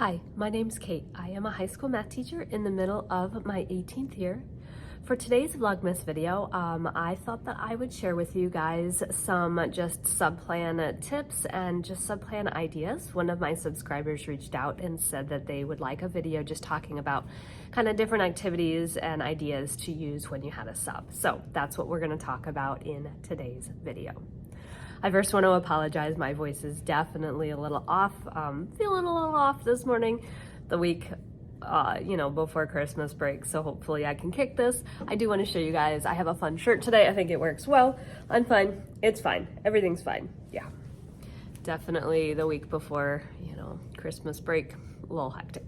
Hi, my name's Kate. I am a high school math teacher in the middle of my 18th year. For today's Vlogmas video, I thought that I would share with you guys some just subplan tips and just subplan ideas. One of my subscribers reached out and said that they would like a video just talking about kind of different activities and ideas to use when you had a sub. So that's what we're going to talk about in today's video. I first want to apologize. My voice is definitely a little off. Feeling a little off this morning, the week, before Christmas break. So hopefully I can kick this. I do want to show you guys. I have a fun shirt today. I think it works well. I'm fine. It's fine. Everything's fine. Yeah. Definitely the week before, Christmas break, a little hectic.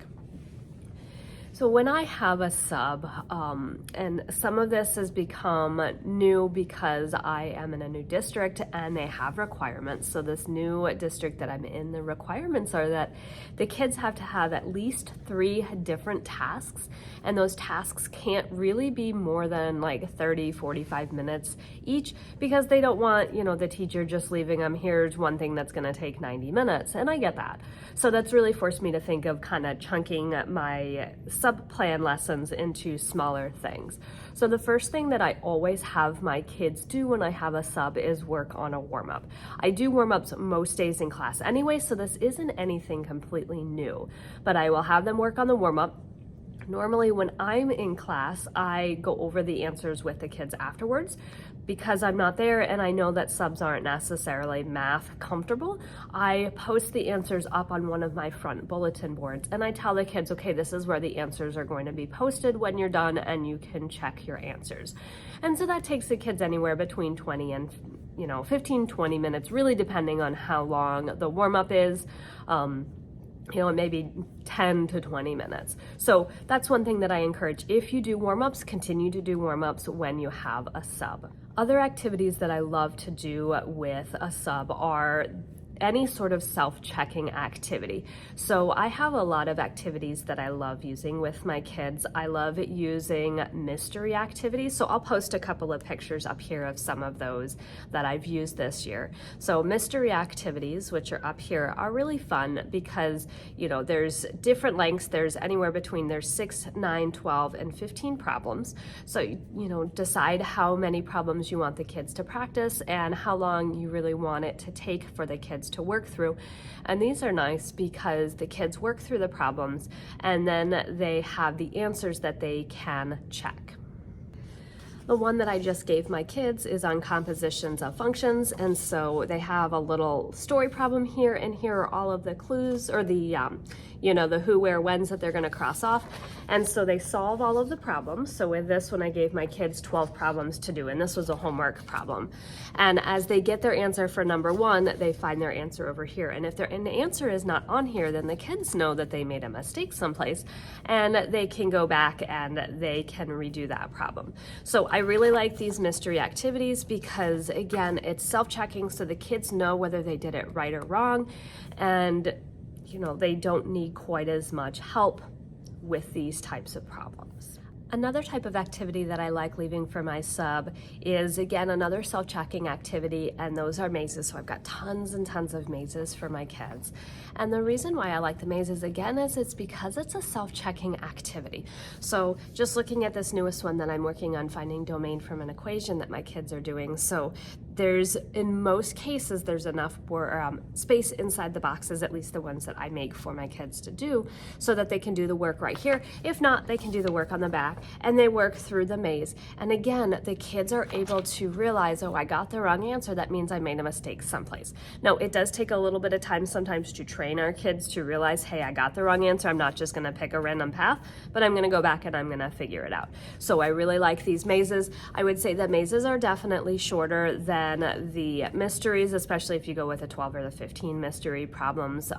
So when I have a sub, and some of this has become new because I am in a new district and they have requirements. So this new district that I'm in, the requirements are that the kids have to have at least 3 different tasks, and those tasks can't really be more than like 30, 45 minutes each, because they don't want, the teacher just leaving them, here's one thing that's gonna take 90 minutes, and I get that. So that's really forced me to think of kind of chunking my sub-plan lessons into smaller things. So the first thing that I always have my kids do when I have a sub is work on a warm-up. I do warm-ups most days in class anyway, so this isn't anything completely new, but I will have them work on the warm-up. Normally when I'm in class, I go over the answers with the kids afterwards. Because I'm not there and I know that subs aren't necessarily math comfortable, I post the answers up on one of my front bulletin boards and I tell the kids, okay, this is where the answers are going to be posted when you're done and you can check your answers. And so that takes the kids anywhere between 20 and 15, 20 minutes, really depending on how long the warm-up is. Maybe 10 to 20 minutes. So that's one thing that I encourage. If you do warm-ups, continue to do warm-ups when you have a sub. Other activities that I love to do with a sub are any sort of self-checking activity. So I have a lot of activities that I love using with my kids. I love using mystery activities. So I'll post a couple of pictures up here of some of those that I've used this year. So mystery activities, which are up here, are really fun because, there's different lengths. There's anywhere between 6, 9, 12, and 15 problems. So, decide how many problems you want the kids to practice and how long you really want it to take for the kids to work through. And these are nice because the kids work through the problems and then they have the answers that they can check. The one that I just gave my kids is on compositions of functions, and so they have a little story problem here, and here are all of the clues, or the the who, where, whens that they're going to cross off. And so they solve all of the problems. So with this one, I gave my kids 12 problems to do, and this was a homework problem. And as they get their answer for number 1, they find their answer over here. And if the answer is not on here, then the kids know that they made a mistake someplace, and they can go back and they can redo that problem. So I really like these mystery activities because, again, it's self-checking, so the kids know whether they did it right or wrong, and they don't need quite as much help with these types of problems. Another type of activity that I like leaving for my sub is, again, another self-checking activity, and those are mazes. So I've got tons and tons of mazes for my kids. And the reason why I like the mazes, again, is it's because it's a self-checking activity. So just looking at this newest one that I'm working on, finding domain from an equation that my kids are doing. So in most cases, there's enough space inside the boxes, at least the ones that I make for my kids to do, so that they can do the work right here. If not, they can do the work on the back, and they work through the maze. And again, the kids are able to realize, oh, I got the wrong answer. That means I made a mistake someplace. Now, it does take a little bit of time sometimes to train our kids to realize, hey, I got the wrong answer. I'm not just gonna pick a random path, but I'm gonna go back and I'm gonna figure it out. So I really like these mazes. I would say that mazes are definitely shorter than the mysteries, especially if you go with the 12 or the 15 mystery problems.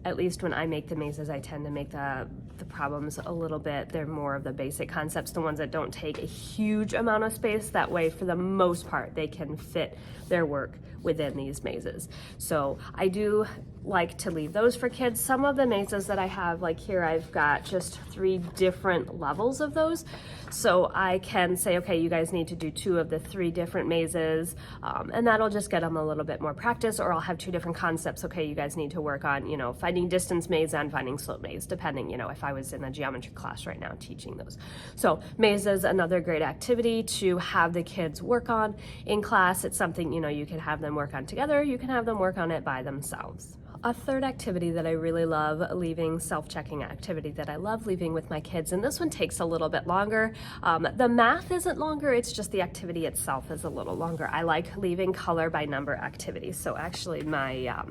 At least when I make the mazes, I tend to make the the problems a little bit. They're more of the basic concepts, the ones that don't take a huge amount of space. That way, for the most part, they can fit their work within these mazes. So I do like to leave those for kids. Some of the mazes that I have, like here, I've got just 3 different levels of those. So I can say, okay, you guys need to do 2 of the 3 different mazes, and that'll just get them a little bit more practice. Or I'll have 2 different concepts. Okay, you guys need to work on, finding distance maze and finding slope maze, depending, if I was in a geometry class right now teaching those. So maze is another great activity to have the kids work on in class. It's something, you can have them work on together. You can have them work on it by themselves. A third activity that I really love leaving, self-checking activity that I love leaving with my kids, and this one takes a little bit longer. The math isn't longer, it's just the activity itself is a little longer. I like leaving color by number activities. So actually my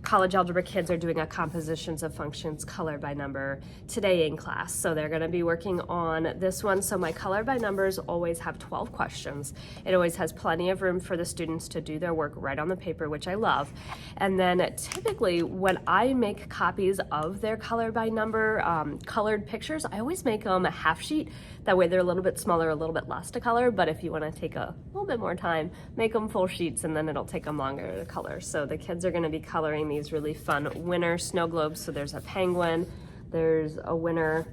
college algebra kids are doing a compositions of functions color by number today in class. So they're going to be working on this one. So my color by numbers always have 12 questions. It always has plenty of room for the students to do their work right on the paper, which I love. And then typically when I make copies of their color by number colored pictures, I always make them a half sheet. That way they're a little bit smaller, a little bit less to color. But if you want to take a little bit more time, make them full sheets, and then it'll take them longer to color. So the kids are going to be coloring these really fun winter snow globes. So there's a penguin, there's a winter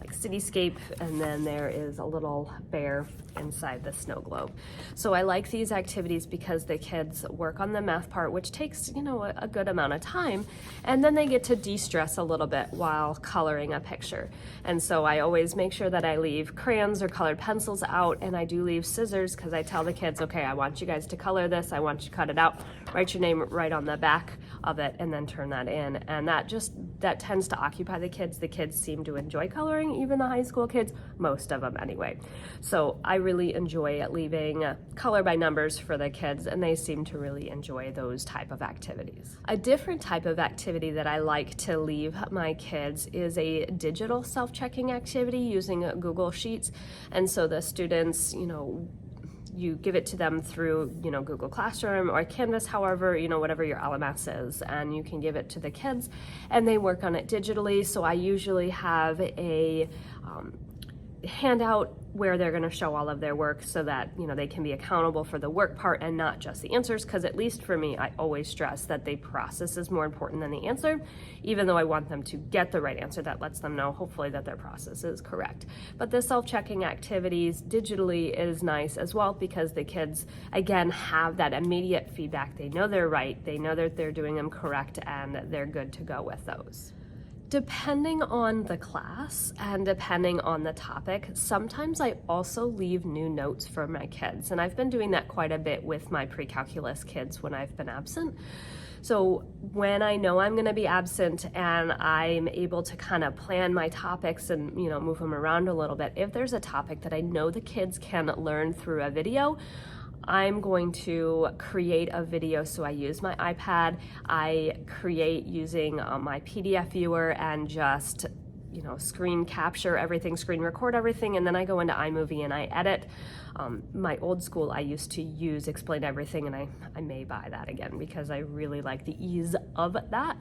like cityscape, and then there is a little bear inside the snow globe. So I like these activities because the kids work on the math part, which takes, a good amount of time, and then they get to de-stress a little bit while coloring a picture. And so I always make sure that I leave crayons or colored pencils out, and I do leave scissors because I tell the kids, okay, I want you guys to color this, I want you to cut it out, write your name right on the back of it, and then turn that in. And that tends to occupy the kids. The kids seem to enjoy coloring, even the high school kids, most of them anyway. So I really enjoy leaving color by numbers for the kids, and they seem to really enjoy those type of activities. A different type of activity that I like to leave my kids is a digital self-checking activity using Google Sheets. And so the students, you give it to them through, Google Classroom or Canvas, however, whatever your LMS is, and you can give it to the kids and they work on it digitally. So I usually have a handout where they're going to show all of their work so that they can be accountable for the work part and not just the answers, because at least for me, I always stress that the process is more important than the answer, even though I want them to get the right answer. That lets them know hopefully that their process is correct. But the self-checking activities digitally is nice as well, because the kids again have that immediate feedback. They know they're right, they know that they're doing them correct, and they're good to go with those. Depending on the class and depending on the topic, sometimes I also leave new notes for my kids. And I've been doing that quite a bit with my pre-calculus kids when I've been absent. So when I know I'm going to be absent and I'm able to kind of plan my topics and, move them around a little bit, if there's a topic that I know the kids can learn through a video, I'm going to create a video. So I use my iPad, I create using my PDF viewer and just, screen capture everything, screen record everything, and then I go into iMovie and I edit. My old school, I used to use Explain Everything, and I may buy that again because I really like the ease of that.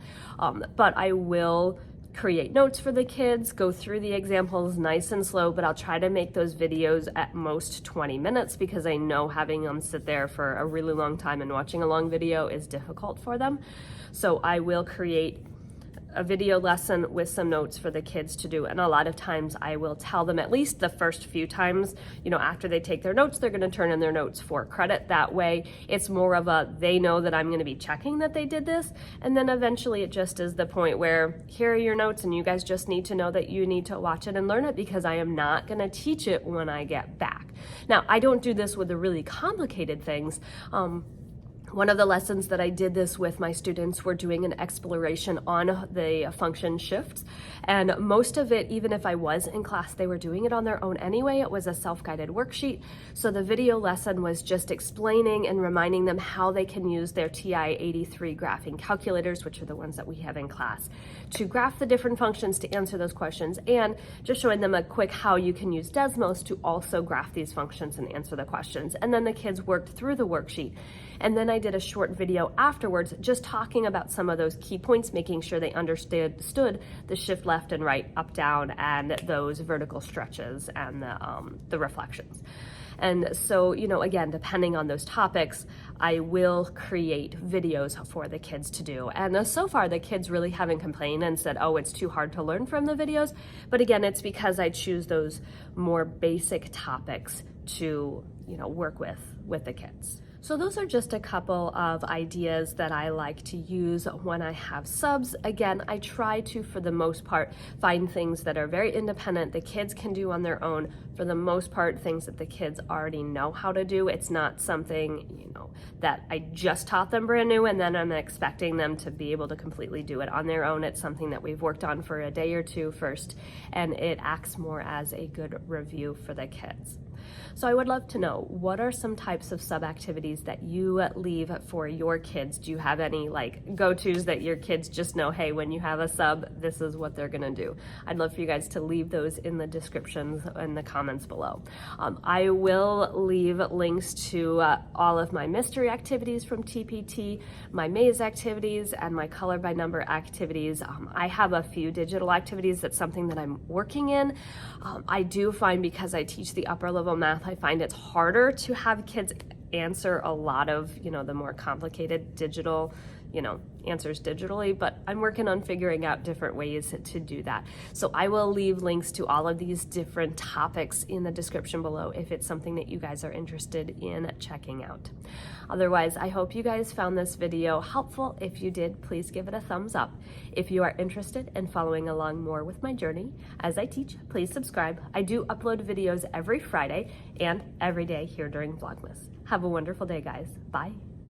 But I will create notes for the kids, go through the examples nice and slow, but I'll try to make those videos at most 20 minutes because I know having them sit there for a really long time and watching a long video is difficult for them. So I will create a video lesson with some notes for the kids to do. And a lot of times I will tell them at least the first few times, after they take their notes, they're gonna turn in their notes for credit. That way it's more of they know that I'm gonna be checking that they did this. And then eventually it just is the point where here are your notes and you guys just need to know that you need to watch it and learn it because I am not gonna teach it when I get back. Now, I don't do this with the really complicated things. One of the lessons that I did this with my students, were doing an exploration on the function shifts. And most of it, even if I was in class, they were doing it on their own anyway. It was a self-guided worksheet. So the video lesson was just explaining and reminding them how they can use their TI-83 graphing calculators, which are the ones that we have in class, to graph the different functions to answer those questions, and just showing them a quick how you can use Desmos to also graph these functions and answer the questions. And then the kids worked through the worksheet And then I did a short video afterwards just talking about some of those key points, making sure they understood the shift left and right, up, down, and those vertical stretches and the reflections. And so, you know, again, depending on those topics, I will create videos for the kids to do. And so far, the kids really haven't complained and said, oh, it's too hard to learn from the videos. But again, it's because I choose those more basic topics to, you know, work with the kids. So those are just a couple of ideas that I like to use when I have subs. Again, I try to, for the most part, find things that are very independent, the kids can do on their own. For the most part, things that the kids already know how to do. It's not something, you know, that I just taught them brand new and then I'm expecting them to be able to completely do it on their own. It's something that we've worked on for a day or two first, and it acts more as a good review for the kids. So I would love to know, what are some types of sub activities that you leave for your kids? Do you have any like go-tos that your kids just know, hey, when you have a sub, this is what they're gonna do? I'd love for you guys to leave those in the descriptions and the comments below. I will leave links to all of my mystery activities from TPT, my maze activities, and my color by number activities. I have a few digital activities. That's something that I'm working in. I do find, because I teach the upper level math, I find it's harder to have kids answer a lot of, you know, the more complicated digital, you know, answers digitally, but I'm working on figuring out different ways to do that. So I will leave links to all of these different topics in the description below if it's something that you guys are interested in checking out. Otherwise, I hope you guys found this video helpful. If you did, please give it a thumbs up. If you are interested in following along more with my journey as I teach, please subscribe. I do upload videos every Friday and every day here during Vlogmas. Have a wonderful day, guys. Bye.